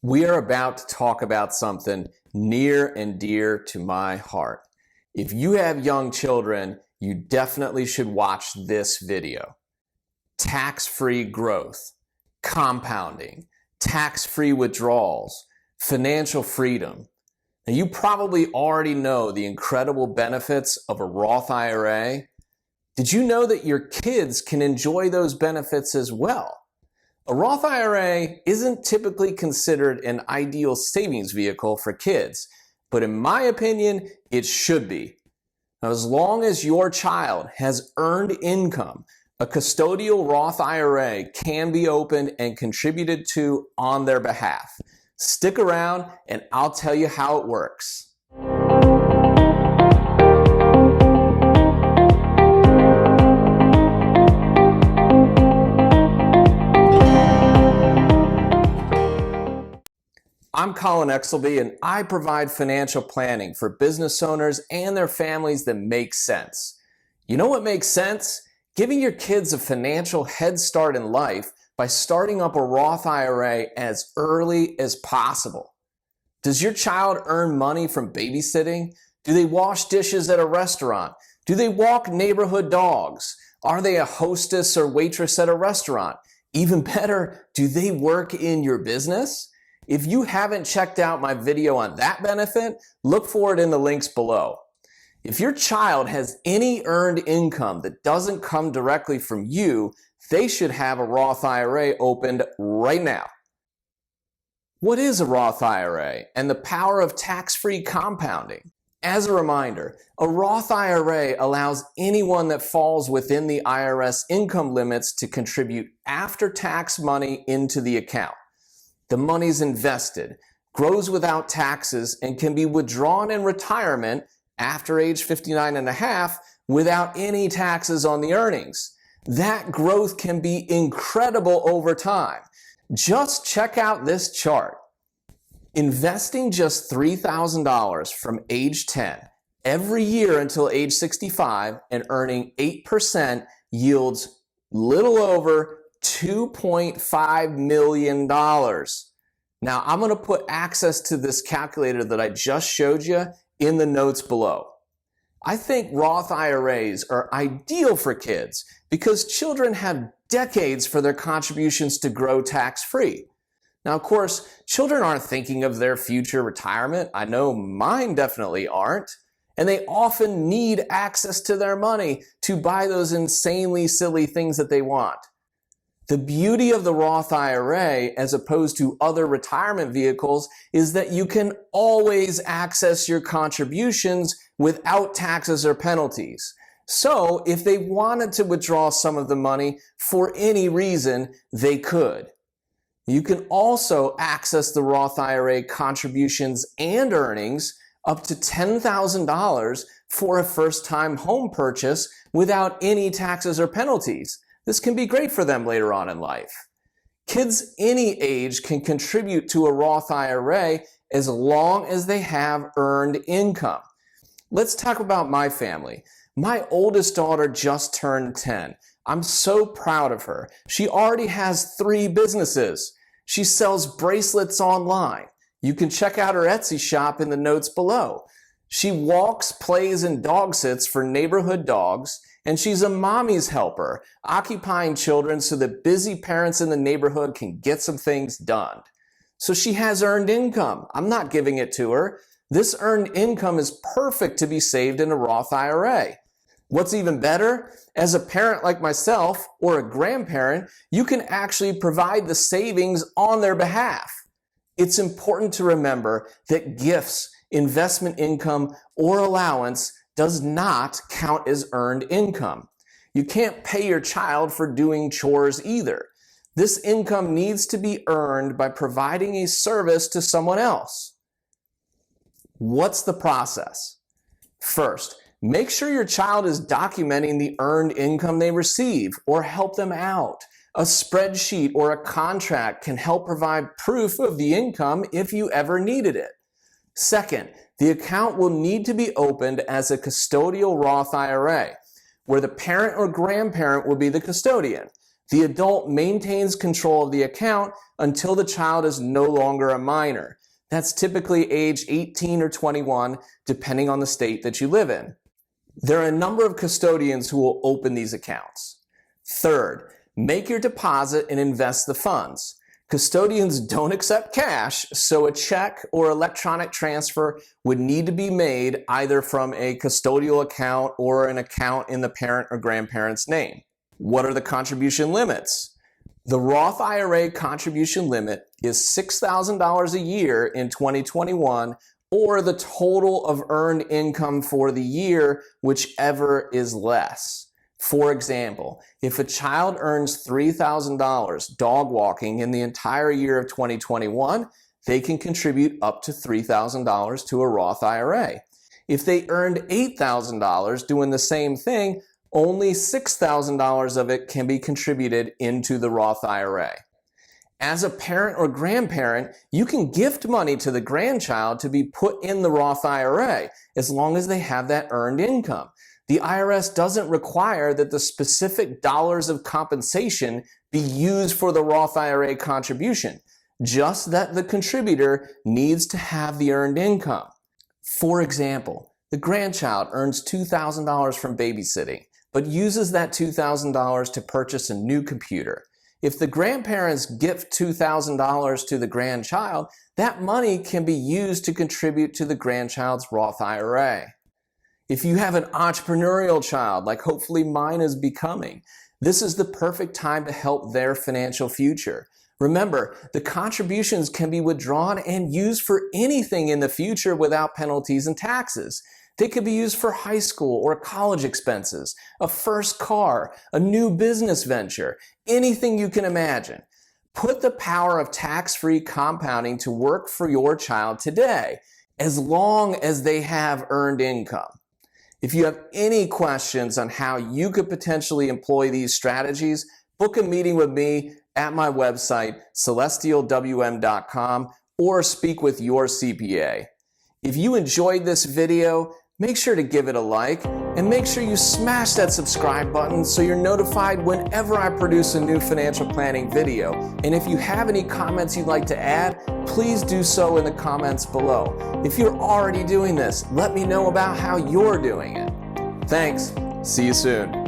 We are about to talk about something near and dear to my heart. If you have young children, you definitely should watch this video. Tax-free growth, compounding, tax-free withdrawals, financial freedom. Now, you probably already know the incredible benefits of a Roth IRA. Did you know that your kids can enjoy those benefits as well? A Roth IRA isn't typically considered an ideal savings vehicle for kids, but in my opinion, it should be. Now, as long as your child has earned income, a custodial Roth IRA can be opened and contributed to on their behalf. Stick around and I'll tell you how it works. I'm Colin Exelby, and I provide financial planning for business owners and their families that makes sense. You know what makes sense? Giving your kids a financial head start in life by starting up a Roth IRA as early as possible. Does your child earn money from babysitting? Do they wash dishes at a restaurant? Do they walk neighborhood dogs? Are they a hostess or waitress at a restaurant? Even better, do they work in your business? If you haven't checked out my video on that benefit, look for it in the links below. If your child has any earned income that doesn't come directly from you, they should have a Roth IRA opened right now. What is a Roth IRA and the power of tax-free compounding? As a reminder, a Roth IRA allows anyone that falls within the IRS income limits to contribute after-tax money into the account. The money's invested, grows without taxes, and can be withdrawn in retirement after age 59 and a half without any taxes on the earnings. That growth can be incredible over time. Just check out this chart. Investing just $3,000 from age 10 every year until age 65 and earning 8% yields little over $2.5 million. Now, I'm going to put access to this calculator that I just showed you in the notes below. I think Roth IRAs are ideal for kids because children have decades for their contributions to grow tax-free. Now, of course, children aren't thinking of their future retirement. I know mine definitely aren't. And they often need access to their money to buy those insanely silly things that they want. The beauty of the Roth IRA, as opposed to other retirement vehicles, is that you can always access your contributions without taxes or penalties. So if they wanted to withdraw some of the money for any reason, they could. You can also access the Roth IRA contributions and earnings up to $10,000 for a first-time home purchase without any taxes or penalties. This can be great for them later on in life. Kids any age can contribute to a Roth IRA as long as they have earned income. Let's talk about my family. My oldest daughter just turned 10. I'm so proud of her. She already has 3 businesses. She sells bracelets online. You can check out her Etsy shop in the notes below. She walks, plays, and dog sits for neighborhood dogs, and she's a mommy's helper, occupying children so that busy parents in the neighborhood can get some things done. So she has earned income. I'm not giving it to her. This earned income is perfect to be saved in a Roth IRA. What's even better, as a parent like myself or a grandparent, you can actually provide the savings on their behalf. It's important to remember that gifts, investment income, or allowance does not count as earned income. You can't pay your child for doing chores either. This income needs to be earned by providing a service to someone else. What's the process? First, make sure your child is documenting the earned income they receive or help them out. A spreadsheet or a contract can help provide proof of the income if you ever needed it. Second, the account will need to be opened as a custodial Roth IRA, where the parent or grandparent will be the custodian. The adult maintains control of the account until the child is no longer a minor. That's typically age 18 or 21, depending on the state that you live in. There are a number of custodians who will open these accounts. Third, make your deposit and invest the funds. Custodians don't accept cash, so a check or electronic transfer would need to be made either from a custodial account or an account in the parent or grandparent's name. What are the contribution limits? The Roth IRA contribution limit is $6,000 a year in 2021, or the total of earned income for the year, whichever is less. For example, if a child earns $3,000 dog walking in the entire year of 2021, they can contribute up to $3,000 to a Roth IRA. If they earned $8,000 doing the same thing, only $6,000 of it can be contributed into the Roth IRA. As a parent or grandparent, you can gift money to the grandchild to be put in the Roth IRA as long as they have that earned income. The IRS doesn't require that the specific dollars of compensation be used for the Roth IRA contribution, just that the contributor needs to have the earned income. For example, the grandchild earns $2,000 from babysitting, but uses that $2,000 to purchase a new computer. If the grandparents gift $2,000 to the grandchild, that money can be used to contribute to the grandchild's Roth IRA. If you have an entrepreneurial child, like hopefully mine is becoming, this is the perfect time to help their financial future. Remember, the contributions can be withdrawn and used for anything in the future without penalties and taxes. They could be used for high school or college expenses, a first car, a new business venture, anything you can imagine. Put the power of tax-free compounding to work for your child today, as long as they have earned income. If you have any questions on how you could potentially employ these strategies, book a meeting with me at my website, celestialwm.com, or speak with your CPA. If you enjoyed this video, make sure to give it a like and make sure you smash that subscribe button so you're notified whenever I produce a new financial planning video. And if you have any comments you'd like to add, please do so in the comments below. If you're already doing this, let me know about how you're doing it. Thanks. See you soon.